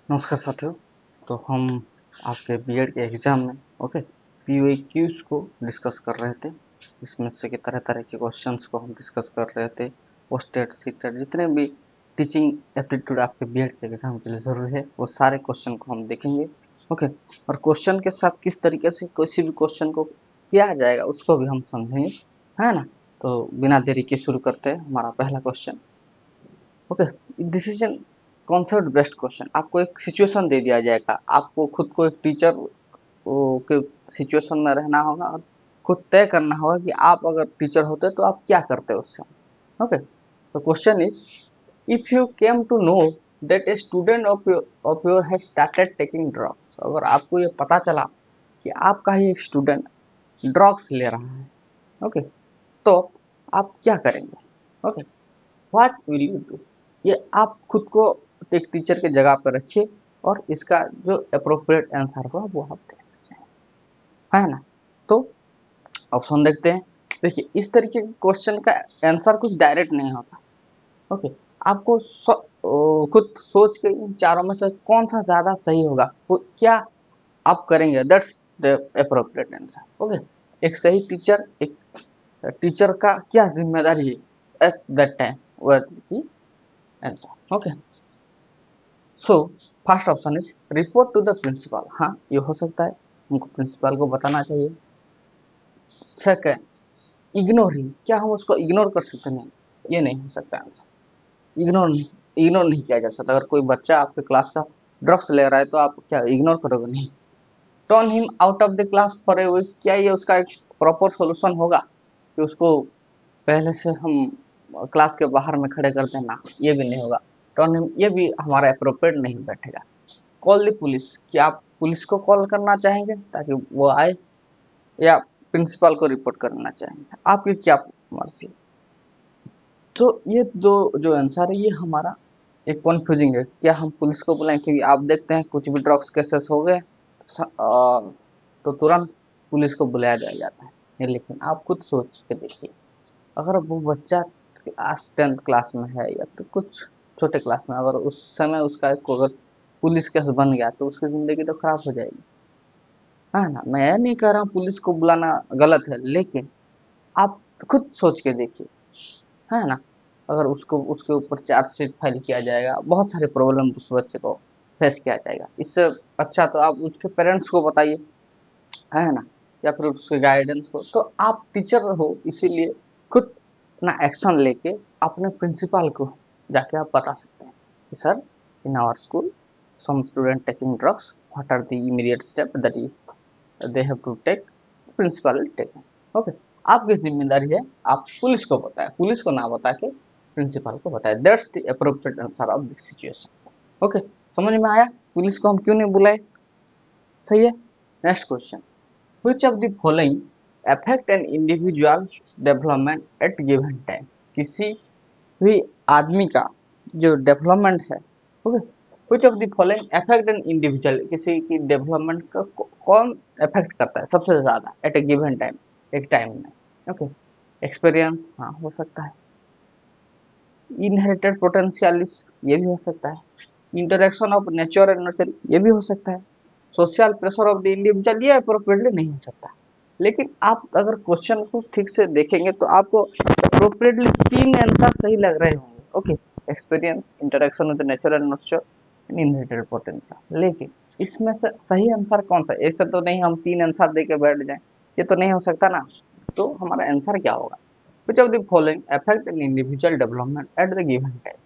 नमस्कार साथियों। तो हम आपके बीएड के एग्ज़ाम में पीओक्यूज़ को डिस्कस कर रहे थे। इसमें से कि तरह तरह के क्वेश्चंस को हम डिस्कस कर रहे थे। पोस्टेड सीटेड जितने भी टीचिंग एप्टीट्यूड आपके बीएड के एग्ज़ाम के लिए ज़रूरी है वो सारे क्वेश्चन को हम देखेंगे। ओके, और क्वेश्चन के साथ किस तरीके से किसी भी क्वेश्चन को किया जाएगा उसको भी हम समझेंगे, है ना। तो बिना देरी के शुरू करते हैं हमारा पहला question. Okay, this is an concept based question. आपको एक सिचुएशन दे दिया जाएगा, आपको खुद को एक टीचर के सिचुएशन में रहना होगा और खुद तय करना होगा कि आप अगर टीचर होते तो आप क्या करते उस समय। ओके, तो question is, if you came to know that a student of your has started taking drugs, अगर आपको ये पता चला कि आपका ही एक स्टूडेंट ड्रग्स ले रहा है, ओके, तो आप क्या करेंगे। Okay, what will you do. ये आप खुद को एक टीचर के जगह पर रखिए और इसका जो अप्रोप्रिएट आंसर होगा वो आप देना चाहिए, है ना। तो ऑप्शन देखते हैं। देखिए, इस तरीके के क्वेश्चन का आंसर कुछ डायरेक्ट नहीं होता। ओके, आपको खुद सोच के इन चारों में से कौन सा ज्यादा सही होगा वो क्या आप करेंगे, that's the appropriate answer. Okay, एक सही टीचर, एक टीचर का क्या जिम्मेदारी है एट दैट टाइम, वो answer. Okay, so first option is report to the principal. हाँ, ये हो सकता है, हमको प्रिंसिपल को बताना चाहिए। सेकंड, इग्नोर ही, क्या हम उसको इग्नोर कर सकते हैं? ये नहीं हो सकता आंसर। इग्नोर नहीं किया जा सकता। अगर कोई बच्चा आपके क्लास का ड्रग्स ले रहा है तो आप क्या इग्नोर करोगे? नहीं। Turn him out of the class for a week, क्या ये उसका एक प्रॉपर सॉल्यूशन होगा कि उसको पहले से हम क्लास के बाहर में खड़े कर देना? ये भी नहीं होगा। टर्न हिम, ये भी हमारा अप्रोप्रिएट नहीं बैठेगा। कॉल द पुलिस, क्या आप पुलिस को कॉल करना चाहेंगे ताकि वो आए, या प्रिंसिपल को रिपोर्ट करना चाहेंगे? आपकी क्या मर्जी। तो ये दो जो आंसर है ये हमारा एक कंफ्यूजिंग है। क्या हम पुलिस को बुलाएं? क्योंकि आप देखते हैं कुछ भी ड्रग्स केसेस हो गए तो तुरंत पुलिस को बुलाया जाता है। लेकिन आप खुद सोच के देखिए, अगर वो बच्चा क्लास 10th क्लास में है या फिर कुछ छोटे क्लास में, अगर उस समय उसका अगर पुलिस केस बन गया तो उसकी जिंदगी तो खराब हो जाएगी, है ना। मैं नहीं कह रहा हूँ पुलिस को बुलाना गलत है, लेकिन आप खुद सोच के देखिए, है ना। अगर उसको उसके ऊपर चार्जशीट फाइल किया जाएगा, बहुत सारे प्रॉब्लम उस बच्चे को फेस किया जाएगा। इससे अच्छा तो आप उसके पेरेंट्स को बताइए, है ना, या फिर उसके गाइडेंस को। तो आप टीचर हो इसीलिए खुद अपना एक्शन लेके अपने प्रिंसिपल को जाके आप बता सकते हैं कि sir, in our school some student taking drugs, what are the immediate step that they have to take, principal will take। Okay, आपकी जिम्मेदारी है आप पुलिस को बताएं, पुलिस को ना बता के प्रिंसिपल को बताएं। That's the appropriate answer of this situation. Okay, समझ में आया पुलिस को हम क्यों नहीं बुलाए? सही है। Next question, which of the following affect an individual's development at given time। किसी भी आदमी का जो डेवलपमेंट है, okay, which of the following affect an individual, किसी की डेवलपमेंट का कौन अफेक्ट करता है सबसे ज्यादा एट ए गिवन टाइम, एक टाइम में? ओके, एक्सपीरियंस, हाँ हो सकता है। इनहेरिटेड पोटेंशियलिस, ये भी हो सकता है। Interaction of nature and nurture, ये भी हो सकता है। Social pressure of the individual, ये अप्रोप्रिएटली नहीं हो सकता। लेकिन आप अगर क्वेश्चन को ठीक से देखेंगे तो आपको अप्रोप्रिएटली तीन आंसर सही लग रहे होंगे। Okay, experience, interaction with nature and nurture, inherited potential. लेकिन इसमें से सही आंसर कौन सा? एक से तो नहीं हम तीन आंसर दे के बैठ जाए, ये तो नहीं हो सकता ना। तो हमारा आंसर क्या होगा? which of the following affect an individual development at the given time।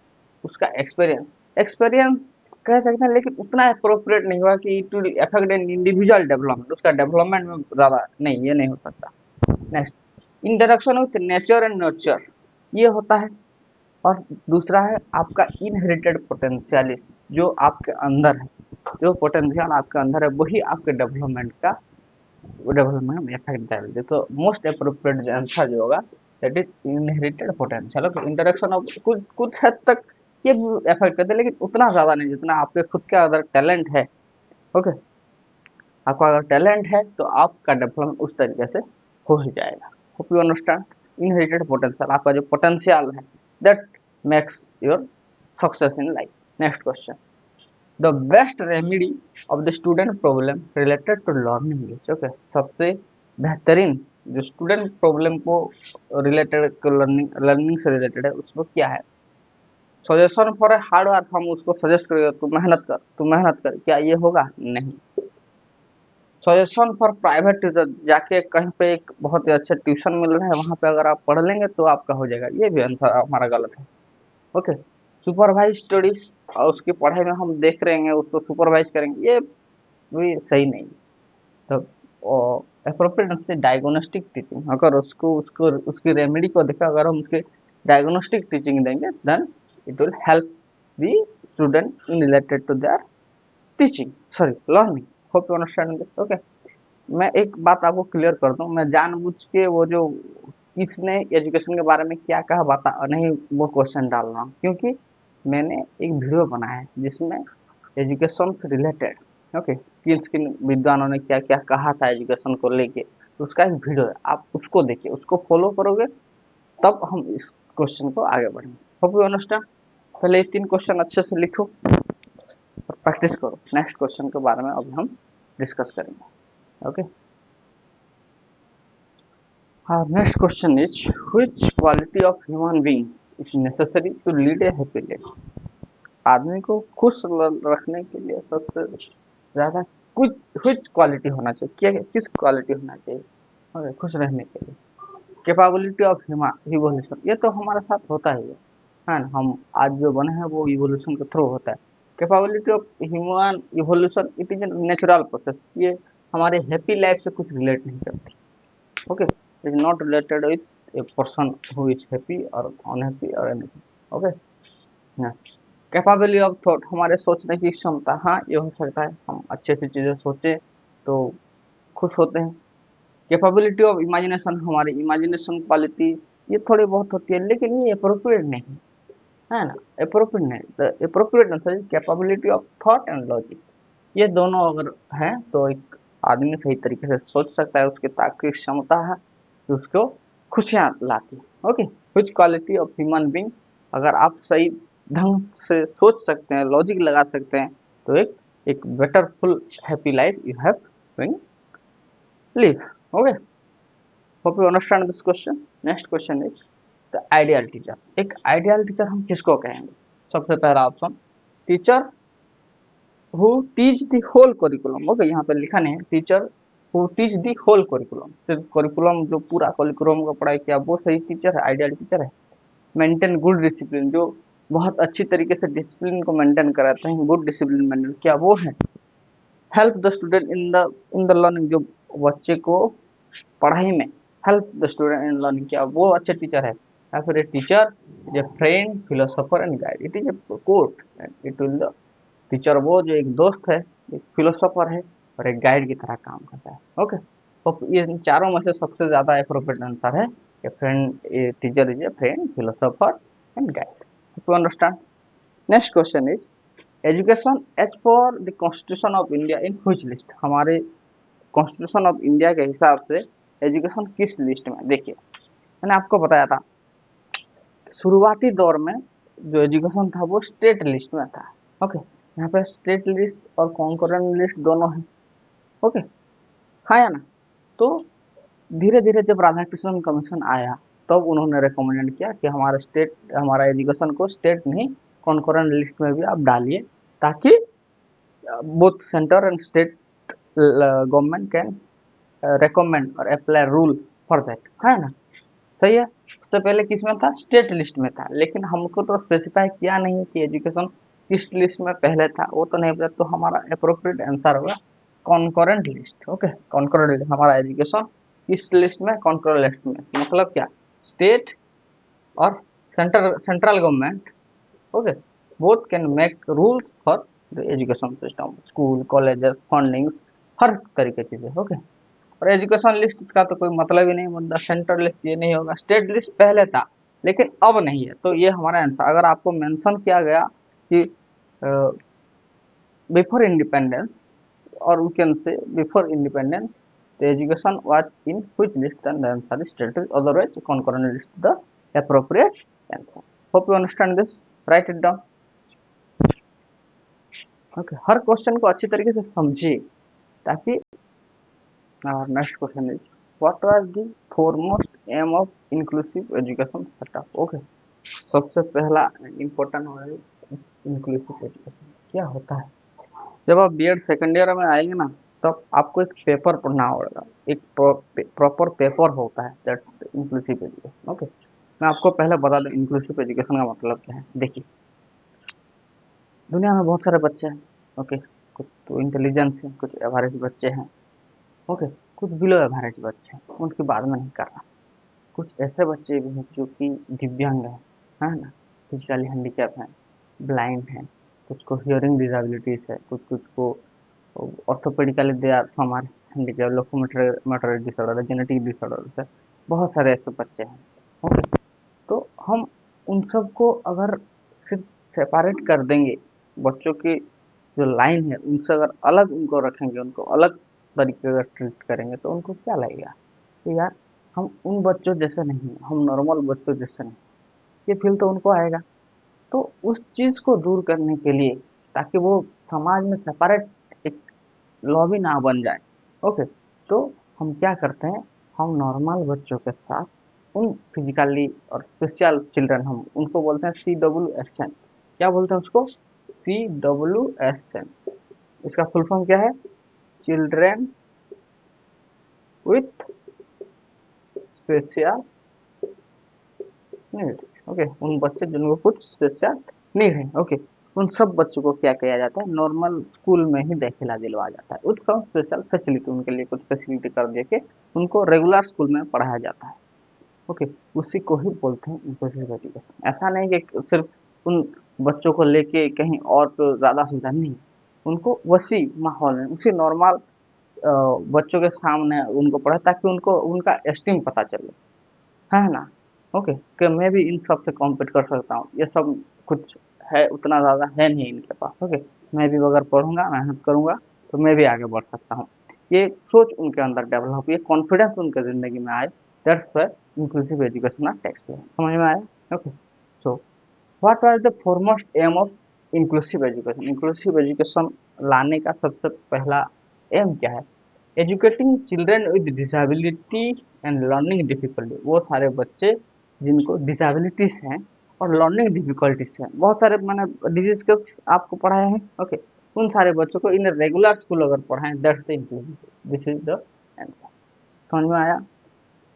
उसका एक्सपीरियंस, एक्सपीरियंस कह सकते हैं, लेकिन उतना अप्रोप्रिएट नहीं हुआ कि to affect an individual development, उसका डेवलपमेंट में ज्यादा नहीं, ये नहीं हो सकता। Next, interaction with nature and nurture, ये होता है। और दूसरा है आपका इनहेरिटेड पोटेंशियलिस, जो आपके अंदर है, जो पोटेंशियल आपके अंदर है वही आपके डेवलपमेंट में इफेक्ट डालेंगे। तो मोस्ट अप्रोप्रिएट आंसर जो होगा that is inherited potential. Interaction of कुछ कुछ हद तक ये इफेक्ट करते हैं, लेकिन उतना ज्यादा नहीं जितना आपके खुद के अगर टैलेंट है। ओके, आपका अगर टैलेंट है तो आपका डेवलपमेंट उस तरीके से हो ही जाएगा। Hope you understand. Inherited potential, आपका जो पोटेंशियल है that makes your success in life. Next question, the best remedy of the student problem related to learning English. Okay, सबसे बेहतरीन जो स्टूडेंट प्रॉब्लम को रिलेटेड लर्निंग से रिलेटेड है उसको क्या है? Suggestion for a hard work, हम उसको सजेस्ट करेंगे तू मेहनत कर, क्या ये होगा? नहीं। सजेशन फॉर प्राइवेट ट्यूटर, जाके कहीं पे एक बहुत ही अच्छा ट्यूशन मिल रहा है वहां पे अगर आप पढ़ लेंगे तो आपका हो जाएगा, ये भी आंसर हमारा गलत है। ओके, सुपरवाइज स्टडीज, और उसकी पढ़ाई में हम देख रहे हैं उसको सुपरवाइज करेंगे, ये भी सही नहीं। तो अप्रोप्रिएट से डायग्नोस्टिक टीचिंग, अगर उसको उसको उसकी रेमेडी को देखा, अगर हम उसके डायग्नोस्टिक टीचिंग देंगे then it will help the student in related to their teaching, sorry learning. Hope you understand this. Okay, मैं एक बात आपको क्लियर कर दूं, मैं जानबूझ के वो जो किसने एजुकेशन के बारे में क्या कहा बता नहीं वो क्वेश्चन डाल रहा हूँ, क्योंकि मैंने एक वीडियो बनाया है जिसमें एजुकेशन से रिलेटेड, ओके, किन किन विद्वानों ने क्या क्या कहा था एजुकेशन को लेके, तो उसका एक वीडियो है, आप उसको देखिए, उसको फॉलो करोगे तब हम इस क्वेश्चन को आगे बढ़ेंगे। Hope you understand. पहले ये 3 क्वेश्चन अच्छे से लिखो और प्रैक्टिस करो, नेक्स्ट क्वेश्चन के बारे में अभी हम डिस्कस करेंगे। Okay, our next question is, which quality of human being is necessary to lead a happy life? आदमी को खुश रखने के लिए सबसे ज्यादा कुछ which क्वालिटी होना चाहिए, क्या किस क्वालिटी होना चाहिए okay, खुश रहने के लिए? कैपेबिलिटी ऑफ इवोल्यूशन, ये तो हमारे साथ होता ही है ना, हम आज जो बने हैं वो इवोल्यूशन के थ्रू होता है। Capability of human evolution, it is a natural process, ये हमारे हैप्पी लाइफ से कुछ रिलेट नहीं करती। okay, is not related with a person who is happy or unhappy or anything। okay, yeah, capability of thought, हमारे सोचने की क्षमता, हाँ ये हो सकता है हम अच्छी अच्छी चीजें सोचे तो खुश होते हैं। कैपेबिलिटी ऑफ इमेजिनेशन, हमारी इमेजिनेशन क्वालिटी ये थोड़ी बहुत होती है लेकिन ये अप्रोप्रिएट नहीं है ना, अप्रोप्रिएट नहीं। The appropriate answer is capability of thought and logic, ये दोनों अगर हैं तो एक आदमी सही तरीके से सोच सकता है, उसकी तार्किक क्षमता है जो उसको खुशियां लाती है। Okay, which quality of human being, अगर आप सही ढंग से सोच सकते हैं, लॉजिक लगा सकते हैं, तो एक एक better full happy life you have been live. Okay, hope you understand this question. Next question is the ideal teacher. एक आइडियल टीचर हम किसको कहेंगे? सबसे पहला option, teacher who teach the whole curriculum। Okay, यहाँ पे लिखा नहीं है teacher who teach the whole curriculum, सिर्फ करिकुलम जो पूरा करिकुलम का पढ़ाई किया वो सही टीचर है, आइडियल टीचर है। मेंटेन गुड डिसिप्लिन, जो बहुत अच्छी तरीके से डिसिप्लिन को मेंटेन कराते हैं, गुड डिसिप्लिन मेंटेन, क्या वो है? Help the student in the learning, जो बच्चे को पढ़ाई में help the student in learning, क्या वो अच्छे टीचर है? या फिर a teacher is a friend philosopher and guide, it is a quote and it will the teacher वो जो एक दोस्त है, एक फिलोसोफर है और एक गाइड की तरह काम करता है। ओके, तो ये चारों में से सबसे ज्यादा अप्रोप्रिएट आंसर है कि friend, teacher is a friend philosopher and guide. You understand. Next question is, education as per the constitution of India in which list, हमारे कॉन्स्टिट्यूशन ऑफ इंडिया के हिसाब से एजुकेशन किस लिस्ट में? देखिए, मैंने आपको बताया था शुरुआती दौर में जो एजुकेशन था वो स्टेट लिस्ट में था। ओके, यहाँ पे स्टेट लिस्ट और कॉन्करेंट लिस्ट दोनों है। ओके, हाँ या ना? तो धीरे धीरे जब राधा कृष्णन कमीशन आया तब तो उन्होंने रिकमेंड किया कि हमारा एजुकेशन को स्टेट नहीं कॉन्करेंट लिस्ट में भी आप डालिए, ताकि both centre and state government can recommend और अप्लाई रूल फॉर दैट, है ना? सही है। उससे पहले किस में था? स्टेट लिस्ट में था, लेकिन हमको तो स्पेसिफाई किया नहीं कि एजुकेशन किस लिस्ट में पहले था, वो तो नहीं पता, तो हमारा अप्रोप्रिएट आंसर होगा concurrent list. Okay, concurrent list, हमारा एजुकेशन किस लिस्ट में? कॉन्करेंट लिस्ट में, मतलब क्या? स्टेट और central government, okay, both can make rules for the education system, school colleges funding हर तरीके चीजें। ओके, और एजुकेशन लिस्ट का तो कोई मतलब ही नहीं, मतलब सेंट्रल लिस्ट ये नहीं होगा, स्टेट लिस्ट पहले था लेकिन अब नहीं है, तो ये हमारा आंसर। अगर आपको मेंशन किया गया कि बिफोर इंडिपेंडेंस और we can say before independence the education was in which list, and the answer is state, otherwise concurrent list the appropriate answer. Hope you understand this, write it down. Okay, हर question को अच्छी तरीके से समझिए ताकि next question is what are the foremost aim of inclusive education setup. Okay, सबसे पहला important हो है इंक्लूसिव एजुकेशन क्या होता है। जब आप बीएड सेकेंड ईयर में आएंगे ना, तब आपको एक पेपर पढ़ना होगा, एक प्रॉपर पेपर होता है दैट इंक्लूसिव एजुकेशन। ओके, मैं आपको पहले बता दूं इंक्लूसिव एजुकेशन का मतलब क्या है। देखिए, दुनिया में बहुत सारे बच्चे हैं। ओके, कुछ तो इंटेलिजेंस है, कुछ एवरेज बच्चे हैं। ओके, कुछ बिलो एवरेज बच्चे हैं, उनकी बात में नहीं कर रहा। कुछ ऐसे बच्चे भी हैं जो कि दिव्यांग है ना, फिजिकली हैंडीकैप हैं, ब्लाइंड हैं, कुछ को हियरिंग डिसेबिलिटीज है, कुछ कुछ को orthopaedically they are some are handicap, locomotor disorder, genetic disorder है, बहुत सारे ऐसे बच्चे हैं। ओके, तो हम उन सबको अगर सिर्फ सेपरेट कर देंगे, बच्चों की जो लाइन है उनसे अगर अलग उनको रखेंगे, उनको अलग तरीके का ट्रीट करेंगे, तो उनको क्या लगेगा कि यार हम उन बच्चों जैसे नहीं हैं, हम नॉर्मल बच्चों जैसे नहीं। ये फील तो उनको आएगा। तो उस चीज़ को दूर करने के लिए, ताकि वो समाज में सेपरेट एक लॉबी ना बन जाए। ओके, तो हम क्या करते हैं, हम नॉर्मल बच्चों के साथ उन फिजिकली और स्पेशल चिल्ड्रन, हम उनको बोलते हैं CWSN। क्या बोलते हैं उसको? CWSN। इसका फुल फॉर्म क्या है? Children with special need. Okay, उन बच्चे जिनको कुछ स्पेशल नीड है। ओके, उन सब बच्चों को क्या किया जाता है, नॉर्मल स्कूल में ही दाखिला दिलवाया जाता है, विथ सम स्पेशल फैसिलिटी, उनके लिए कुछ फैसिलिटी कर दे के उनको रेगुलर स्कूल में पढ़ाया जाता है। ओके, उसी को ही बोलते हैं इंक्लूसिव एजुकेशन। ऐसा नहीं कि सिर्फ उन बच्चों को लेके कहीं और तो ज़्यादा सुविधा नहीं, उनको उसी माहौल में, उसी नॉर्मल बच्चों के सामने उनको पढ़ाए, ताकि उनको उनका एस्टीम पता चले, है ना। ओके, कि मैं भी इन सब से कॉम्पीट कर सकता हूँ, ये सब कुछ है उतना ज़्यादा है नहीं इनके पास। ओके, मैं भी अगर पढ़ूंगा, मेहनत करूंगा, तो मैं भी आगे बढ़ सकता हूँ। ये सोच उनके अंदर डेवलप, ये कॉन्फिडेंस उनके ज़िंदगी में आए। दैट्स वाई इंक्लूसिव एजुकेशन का टेक्स्ट है। समझ में आया? Okay, so what are the foremost aim of inclusive education. Inclusive education लाने का सबसे पहला एम क्या है? Educating children with disability and learning difficulty. वो सारे बच्चे जिनको डिसेबिलिटीज हैं और लर्निंग डिफिकल्टीज हैं, बहुत सारे मैंने डिजीज के आपको पढ़ाए हैं। ओके, उन सारे बच्चों को इन रेगुलर स्कूल अगर पढ़ाएं, that's the inclusive, this is the answer. समझ में आया?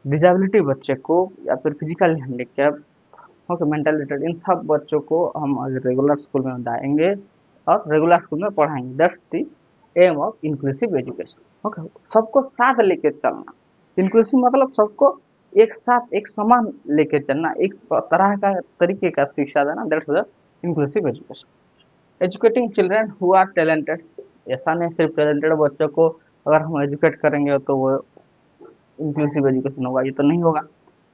डिसेबिलिटी बच्चे को या फिर physical handicap, okay, mental retard, इन सब बच्चों को हम रेगुलर स्कूल में लाएंगे और रेगुलर स्कूल में पढ़ाएंगे। That's the aim of inclusive education. Okay, सबको साथ लेके चलना। इंक्लूसिव मतलब सबको एक साथ एक समान लेके चलना, एक तरह का तरीके का शिक्षा देना। That's the inclusive education. Educating children who are talented. ऐसा नहीं सिर्फ टैलेंटेड बच्चों को अगर हम एजुकेट करेंगे तो वो इंक्लूसिव एजुकेशन होगा, ये तो नहीं होगा।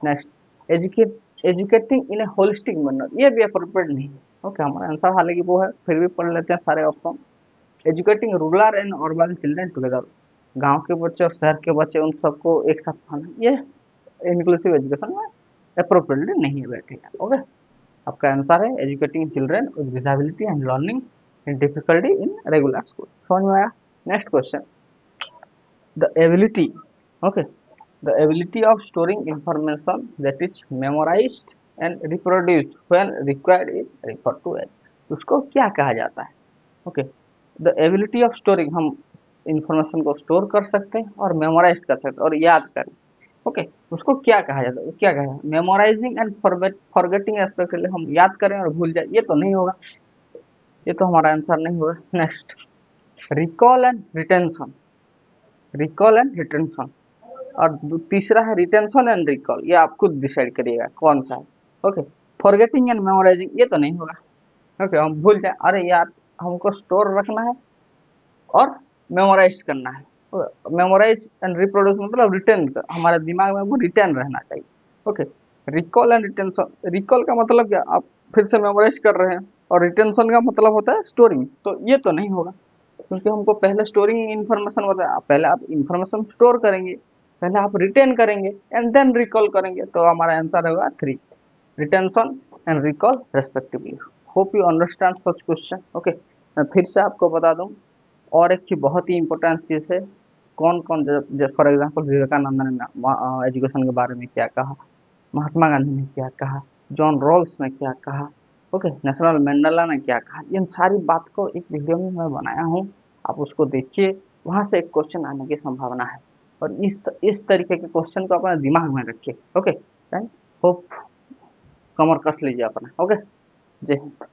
नेक्स्ट, एजुकेट एजुकेटिंग इन ए होलिस्टिक मैनर। ये भी अप्रोप्रिएट नहीं है। ओके, हमारा आंसर हालांकि वो है, फिर भी पढ़ लेते हैं सारे option. Educating rural and urban children together. गांव के बच्चे और शहर के बच्चे उन सबको एक साथ पढ़ाना, ये इंक्लूसिव एजुकेशन में अप्रोप्रिएटली नहीं बैठेगा। ओके, आपका आंसर है educating children with disability and learning in difficulty in regular school. समझ में आया? Next question, the ability, okay, the ability of storing information that is memorized and reproduced when required is referred to as। उसको क्या कहा जाता है? Okay, the ability of storing, हम information को स्टोर कर सकते हैं और मेमोराइज कर सकते हैं और याद करें। ओके, उसको क्या कहा जाता है? क्या कहा जाता है? मेमोराइजिंग एंड फॉरगेटिंग एस्पेक्ट, हम याद करें और भूल जाए, ये तो नहीं होगा, ये तो हमारा आंसर नहीं होगा। Next, recall and retention. Recall and retention और तीसरा है रिटेंशन एंड रिकॉल। ये आप खुद डिसाइड करिएगा कौन सा है। ओके, फॉरगेटिंग एंड मेमोराइजिंग, ये तो नहीं होगा। ओके, हम भूल जाए, अरे यार हमको स्टोर रखना है और मेमोराइज करना है। मेमोराइज एंड रिप्रोड्यूस मतलब रिटेन, हमारे दिमाग में वो रिटेन रहना चाहिए। Okay, recall and retention, recall का मतलब क्या, आप फिर से मेमोराइज कर रहे हैं, और रिटेंशन का मतलब होता है स्टोरिंग, तो ये तो नहीं होगा, क्योंकि हमको पहले स्टोरिंग इन्फॉर्मेशन बताया, पहले आप इन्फॉर्मेशन स्टोर करेंगे, पहले आप रिटेन करेंगे एंड देन रिकॉल करेंगे, तो हमारा आंसर होगा 3, retention and recall respectively. Hope you understand such question. Okay, मैं फिर से आपको बता दूं, और एक चीज बहुत ही इंपॉर्टेंट चीज है, कौन कौन, फॉर एग्जाम्पल विवेकानंद ने एजुकेशन के बारे में क्या कहा, महात्मा गांधी ने क्या कहा, जॉन रॉल्स ने क्या कहा, ओके, नेशनल मंडेला ने क्या कहा, इन सारी बात को एक वीडियो में मैं बनाया हूँ, आप उसको देखिए, वहां से एक क्वेश्चन आने की संभावना है, और इस तरीके के क्वेश्चन को अपने दिमाग में रखिए। ओके, होप, कमर कस लीजिए अपना। ओके, जय हिंद।